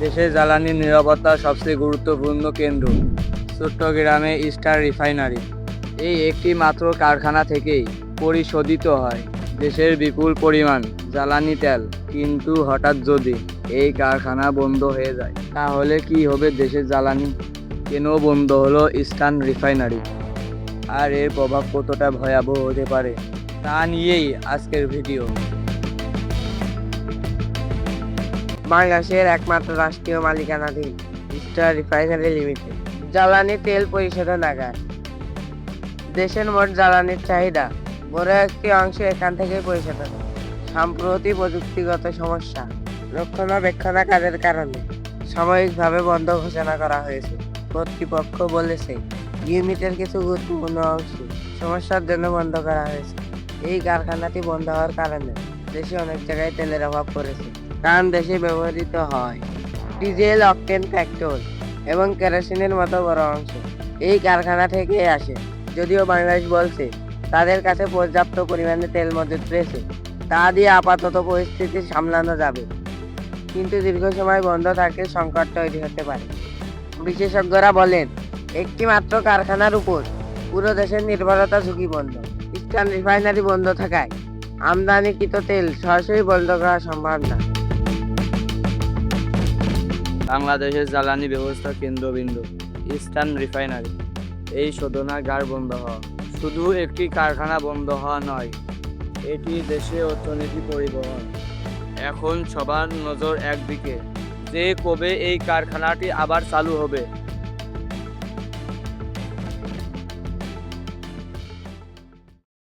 দেশের জ্বালানি নিরাপত্তার সবচেয়ে গুরুত্বপূর্ণ কেন্দ্র চট্টগ্রামে ইস্টার্ন রিফাইনারি। এই একটি মাত্র কারখানা থেকেই পরিশোধিত হয় দেশের বিপুল পরিমাণ জ্বালানি তেল। কিন্তু হঠাৎ যদি এই কারখানা বন্ধ হয়ে যায় তাহলে কি হবে দেশের জ্বালানি? কেন বন্ধ হলো ইস্টার্ন রিফাইনারি? আর এর প্রভাব কতটা ভয়াবহ হতে পারে তা নিয়েই আজকের ভিডিও। বাংলাদেশের একমাত্র রাষ্ট্রীয় মালিকানাধীন ইস্টার্ন রিফাইনারি লিমিটেড জ্বালানি তেল পরিশোধনাগার। দেশের মোট জ্বালানির চাহিদা বড় একটি অংশ এখান থেকেই পরিশোধন হয়। সাম্প্রতিক প্রযুক্তিগত সমস্যা রক্ষণাবেক্ষণ কাজের কারণে সাময়িকভাবে বন্ধ ঘোষণা করা হয়েছে। কর্তৃপক্ষ বলেছে ইউনিটের কিছু গুরুত্বপূর্ণ অংশ সমস্যার জন্য বন্ধ করা হয়েছে। এই কারখানাটি বন্ধ হওয়ার কারণে দেশে অনেক জায়গায় তেলের অভাব পড়েছে, কারণ দেশে ব্যবহৃত হয় ডিজেল, অকটেন, পেট্রোল এবং কেরোসিনের মতো বড় অংশ এই কারখানা থেকে আসে। যদিও বাংলাদেশ বলছে তাদের কাছে পর্যাপ্ত পরিমাণে তেল মজুত রয়েছে, তা দিয়ে আপাতত পরিস্থিতি সামলানো যাবে, কিন্তু দীর্ঘ সময় বন্ধ থাকলে সংকট তৈরি হতে পারে। বিশেষজ্ঞরা বলেন একটি মাত্র কারখানার উপর পুরো দেশের নির্ভরতা ঝুঁকিপূর্ণ। ইস্টার্ন রিফাইনারি বন্ধ থাকায় আমদানিকৃত তেল সরাসরি বন্ধ করা সম্ভব না। বাংলাদেশের জ্বালানি ব্যবস্থার কেন্দ্রবিন্দু ইস্টার্ন রিফাইনারি। এই শোধনাগার বন্ধ হওয়া শুধু একটি কারখানা বন্ধ হওয়া নয়, এটি দেশে অর্থনীতি, পরিবহন। এখন সবার নজর একদিকে, যে কবে এই কারখানাটি আবার চালু হবে।